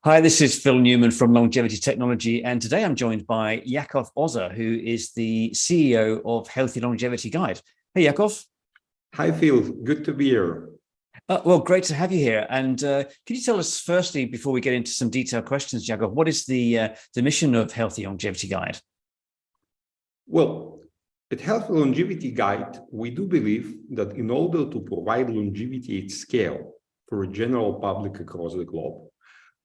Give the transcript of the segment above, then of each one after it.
Hi, this is Phil Newman from Longevity.Technology, and today I'm joined by Yakov Ozer, who is the CEO of Healthy Longevity Guide. Hey, Yakov. Hi, Phil. Good to be here. Well, great to have you here. And can you tell us, firstly, before we get into some detailed questions, Yakov, what is the mission of Healthy Longevity Guide? Well, at Healthy Longevity Guide, we do believe that in order to provide longevity at scale for a general public across the globe,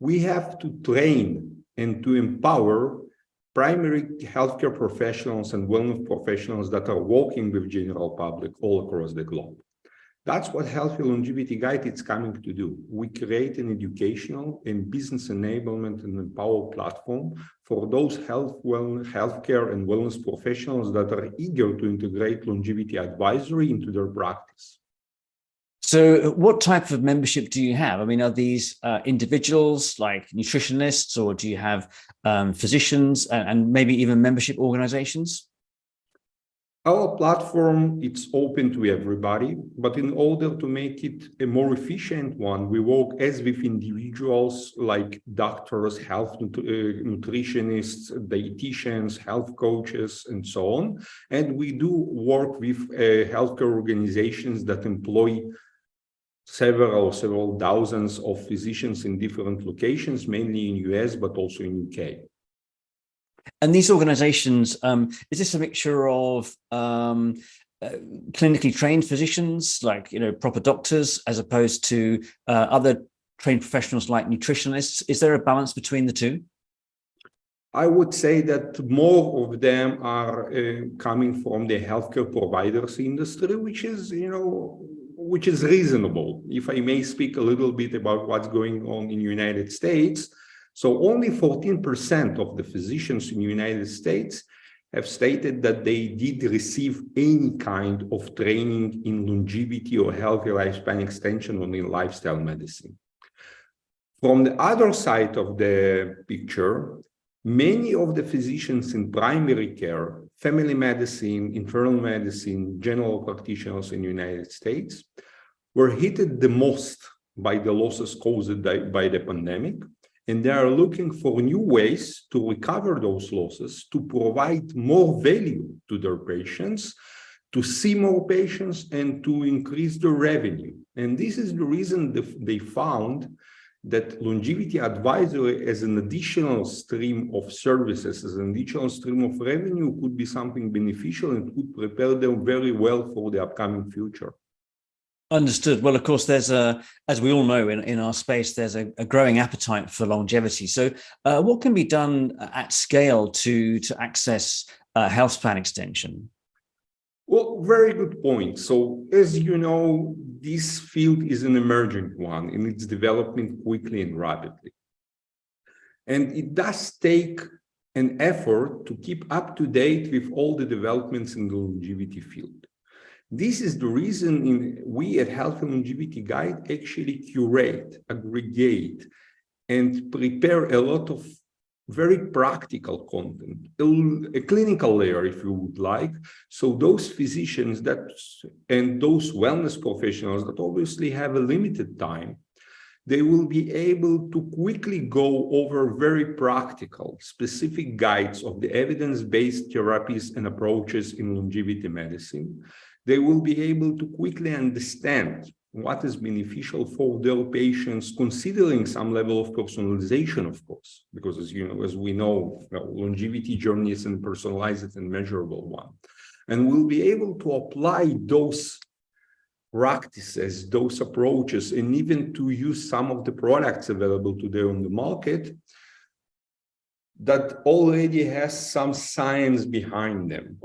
we have to train and to empower primary healthcare professionals and wellness professionals that are working with general public all across the globe. That's what Healthy Longevity Guide is coming to do. We create an educational and business enablement and empower platform for those healthcare and wellness professionals that are eager to integrate longevity advisory into their practice. So what type of membership do you have? I mean, are these individuals like nutritionists, or do you have physicians and maybe even membership organizations? Our platform, it's open to everybody, but in order to make it a more efficient one, we work as with individuals like doctors, health nutritionists, dietitians, health coaches, and so on. And we do work with healthcare organizations that employ several thousands of physicians in different locations, mainly in US, but also in UK. And these organizations, is this a mixture of clinically trained physicians, like, proper doctors, as opposed to other trained professionals like nutritionists? Is there a balance between the two? I would say that more of them are coming from the healthcare providers industry, which is reasonable. If I may speak a little bit about what's going on in the United States. So only 14% of the physicians in the United States have stated that they did receive any kind of training in longevity or healthy lifespan extension or in lifestyle medicine. From the other side of the picture, many of the physicians in primary care, family medicine, internal medicine, general practitioners in the United States were hit the most by the losses caused by the pandemic. And they are looking for new ways to recover those losses, to provide more value to their patients, to see more patients, and to increase their revenue. And this is the reason they found that longevity advisory as an additional stream of services, as an additional stream of revenue, could be something beneficial and could prepare them very well for the upcoming future. Understood. Well, of course, there's as we all know in our space, there's a growing appetite for longevity. So what can be done at scale to access health plan extension? Well, very good point. So as you know, this field is an emerging one and it's developing quickly and rapidly. And it does take an effort to keep up to date with all the developments in the longevity field. This is the reason we at Healthy Longevity Guide actually curate, aggregate, and prepare a lot of very practical content, a clinical layer, if you would like. So those physicians and those wellness professionals that obviously have a limited time, they will be able to quickly go over very practical, specific guides of the evidence-based therapies and approaches in longevity medicine. They will be able to quickly understand what is beneficial for their patients, considering some level of personalization, of course, because as we know, longevity journey is a personalized and measurable one. And we'll be able to apply those practices, those approaches, and even to use some of the products available today on the market that already has some science behind them,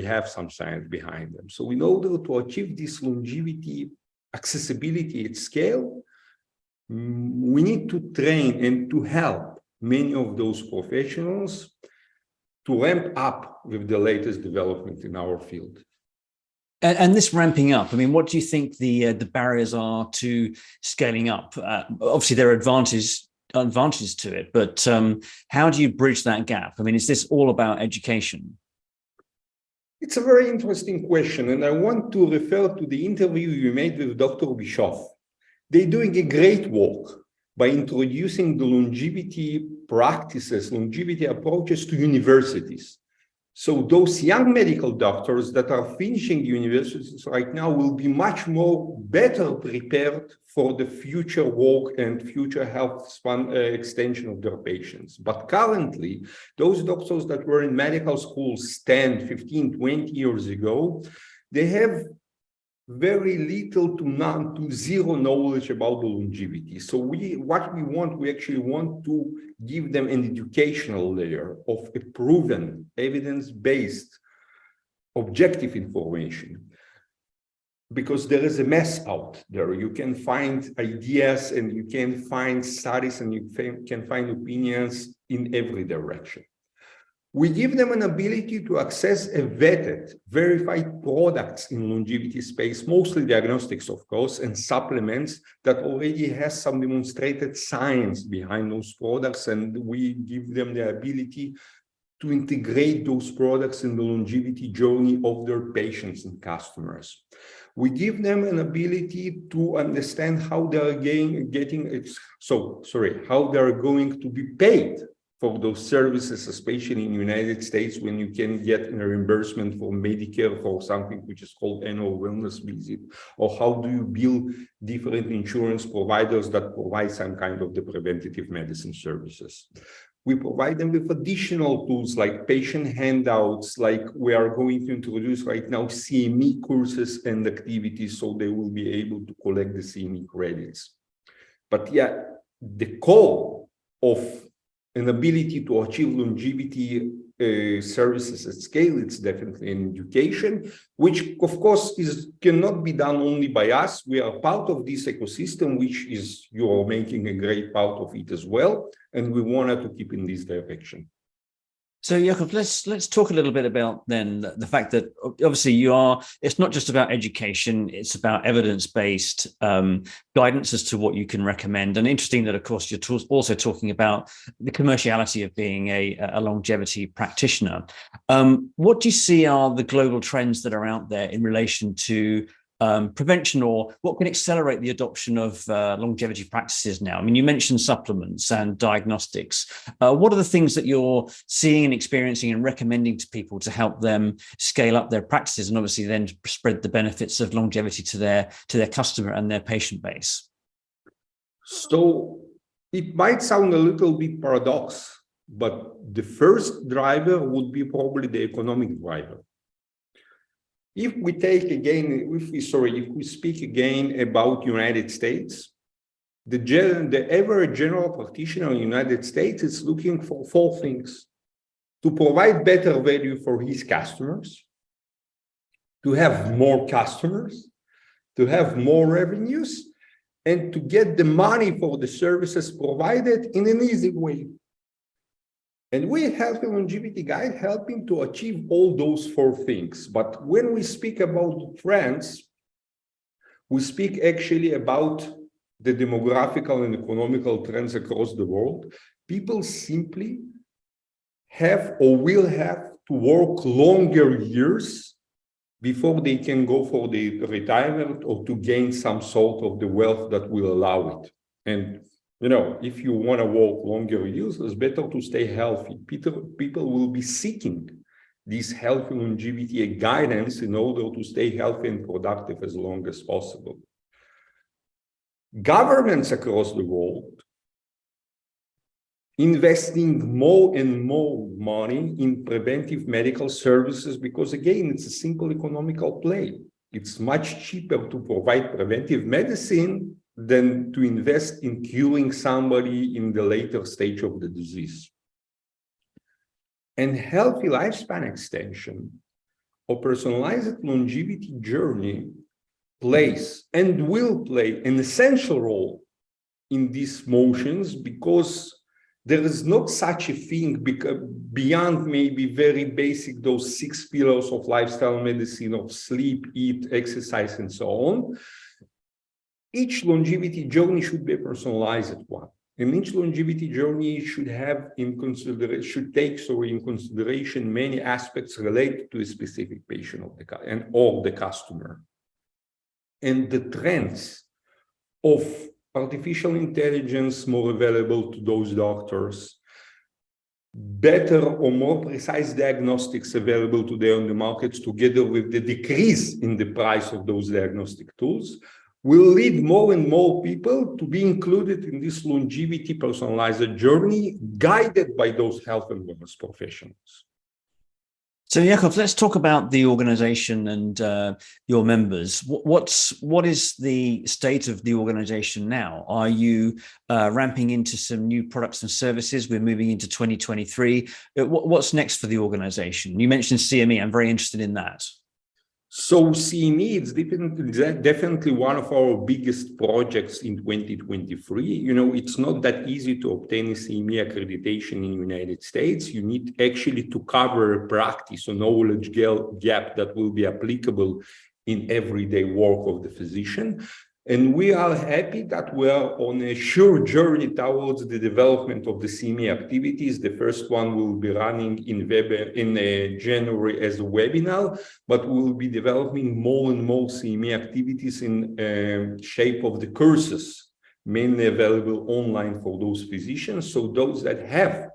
have some science behind them. So in order to achieve this longevity accessibility at scale, we need to train and to help many of those professionals to ramp up with the latest development in our field. And this ramping up, I mean, what do you think the barriers are to scaling up? Obviously, there are advantages to it, but how do you bridge that gap? I mean, is this all about education? It's a very interesting question, and I want to refer to the interview you made with Dr. Bischoff. They're doing a great work. by introducing the longevity practices, longevity approaches to universities. So those young medical doctors that are finishing universities right now will be much more better prepared for the future work and future health span extension of their patients. But currently, those doctors that were in medical schools 10, 15, 20 years ago, they have very little to none to zero knowledge about the longevity. So we actually want to give them an educational layer of a proven, evidence-based, objective information. Because there is a mess out there. You can find ideas and you can find studies and you can find opinions in every direction. We give them an ability to access a vetted, verified products in longevity space, mostly diagnostics, of course, and supplements that already has some demonstrated science behind those products. And we give them the ability to integrate those products in the longevity journey of their patients and customers. We give them an ability to understand how they are how they are going to be paid for those services, especially in the United States, when you can get a reimbursement for Medicare for something which is called annual wellness visit, or how do you bill different insurance providers that provide some kind of the preventative medicine services. We provide them with additional tools like patient handouts, like we are going to introduce right now CME courses and activities, so they will be able to collect the CME credits. But yeah, the core of an ability to achieve longevity services at scale, it's definitely an education, which of course cannot be done only by us. We are part of this ecosystem, which is you're making a great part of it as well, and we wanted to keep in this direction. So Yakov, let's talk a little bit about then the fact that obviously it's not just about education, it's about evidence-based guidance as to what you can recommend. And interesting that, of course, you're also talking about the commerciality of being a longevity practitioner. What do you see are the global trends that are out there in relation to prevention, or what can accelerate the adoption of longevity practices now? I mean, you mentioned supplements and diagnostics. What are the things that you're seeing and experiencing and recommending to people to help them scale up their practices and obviously then spread the benefits of longevity to their customer and their patient base? So it might sound a little bit paradox, but the first driver would be probably the economic driver. If we speak again about United States, the average general practitioner in the United States is looking for four things: to provide better value for his customers, to have more customers, to have more revenues, and to get the money for the services provided in an easy way. And we have a longevity guide helping to achieve all those four things. But when we speak about trends, we speak actually about the demographical and economical trends across the world. People simply have or will have to work longer years before they can go for the retirement or to gain some sort of the wealth that will allow it. And if you want to work longer years, it's better to stay healthy. People will be seeking this healthy longevity guidance in order to stay healthy and productive as long as possible. Governments across the world investing more and more money in preventive medical services because, again, it's a simple economical play. It's much cheaper to provide preventive medicine than to invest in curing somebody in the later stage of the disease. And healthy lifespan extension or personalized longevity journey plays and will play an essential role in these motions, because there is not such a thing beyond maybe very basic, those 6 pillars of lifestyle medicine of sleep, eat, exercise, and so on. Each longevity journey should be a personalized one, and each longevity journey should take in consideration many aspects related to a specific patient or the customer. And the trends of artificial intelligence more available to those doctors, better or more precise diagnostics available today on the markets, together with the decrease in the price of those diagnostic tools, will lead more and more people to be included in this longevity personalized journey, guided by those health and wellness professionals. So, Yakov, let's talk about the organization and your members. What is the state of the organization now? Are you ramping into some new products and services? We're moving into 2023. What's next for the organization? You mentioned CME. I'm very interested in that. So CME is definitely one of our biggest projects in 2023. You know, it's not that easy to obtain a CME accreditation in the United States. You need actually to cover a practice or knowledge gap that will be applicable in everyday work of the physician. And we are happy that we are on a sure journey towards the development of the CME activities. The first one will be running in January as a webinar, but we will be developing more and more CME activities in shape of the courses, mainly available online for those physicians. So those that have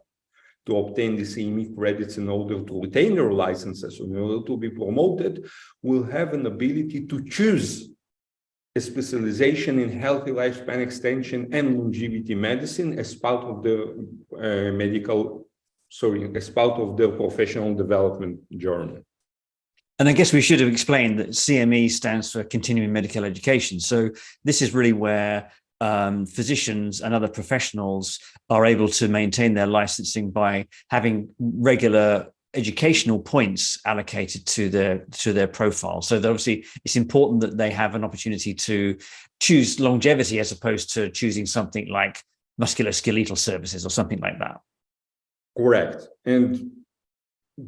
to obtain the CME credits in order to retain their licenses, in order to be promoted, will have an ability to choose a specialization in healthy lifespan extension and longevity medicine as part of the as part of their professional development journey. And I guess we should have explained that CME stands for continuing medical education. So this is really where physicians and other professionals are able to maintain their licensing by having regular educational points allocated to their profile. So that obviously it's important that they have an opportunity to choose longevity as opposed to choosing something like musculoskeletal services or something like that. Correct. And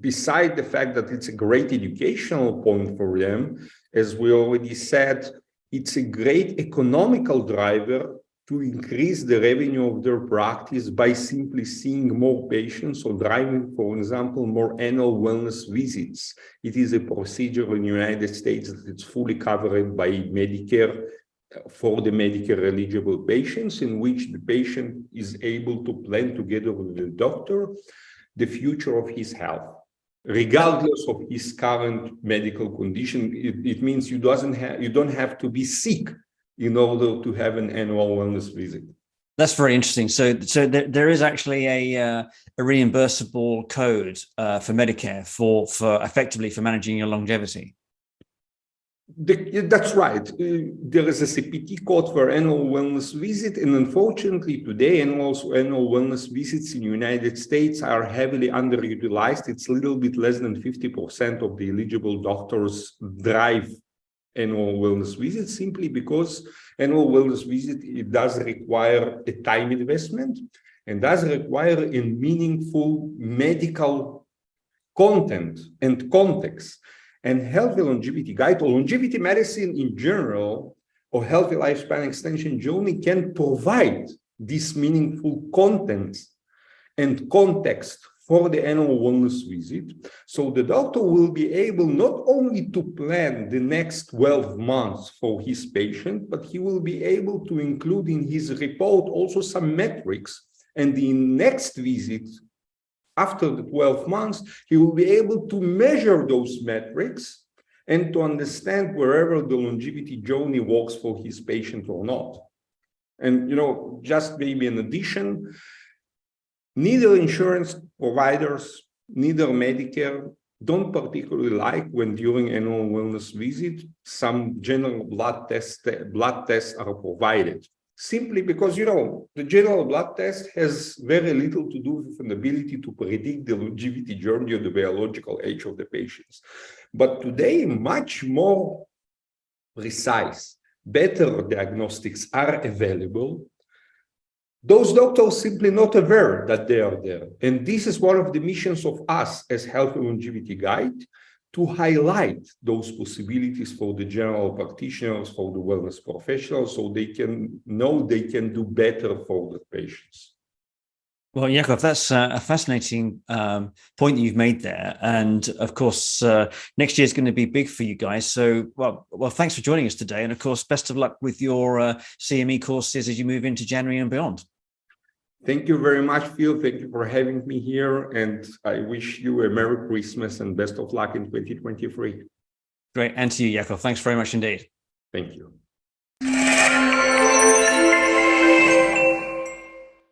beside the fact that it's a great educational point for them, as we already said, it's a great economical driver to increase the revenue of their practice by simply seeing more patients or driving, for example, more annual wellness visits. It is a procedure in the United States that it's fully covered by Medicare for the Medicare eligible patients, in which the patient is able to plan together with the doctor the future of his health, regardless of his current medical condition. It means you don't have to be sick in order to have an annual wellness visit. That's very interesting. So there is actually a reimbursable code for Medicare for effectively for managing your longevity. That's right. There is a CPT code for annual wellness visit, and unfortunately today annual wellness visits in the United States are heavily underutilized. It's a little bit less than 50% of the eligible doctors drive annual wellness visits, simply because annual wellness visit, it does require a time investment and does require a meaningful medical content and context. And healthy longevity guide or longevity medicine in general, or healthy lifespan extension journey, can provide this meaningful content and context for the annual wellness visit. So the doctor will be able not only to plan the next 12 months for his patient, but he will be able to include in his report also some metrics. And the next visit, after the 12 months, he will be able to measure those metrics and to understand wherever the longevity journey works for his patient or not. And, you know, just maybe in addition, neither insurance providers, neither Medicare don't particularly like when during annual wellness visit, some general blood tests are provided. Simply because, you know, the general blood test has very little to do with an ability to predict the longevity journey or the biological age of the patients. But today, much more precise, better diagnostics are available. Those doctors simply not aware that they are there. And this is one of the missions of us as Health and Longevity Guide, to highlight those possibilities for the general practitioners, for the wellness professionals, so they can know they can do better for the patients. Well, Yakov, that's a fascinating point that you've made there, and of course, next year is going to be big for you guys. So, well, thanks for joining us today, and of course, best of luck with your CME courses as you move into January and beyond. Thank you very much, Phil. Thank you for having me here, and I wish you a Merry Christmas and best of luck in 2023. Great, and to you, Yakov. Thanks very much indeed. Thank you.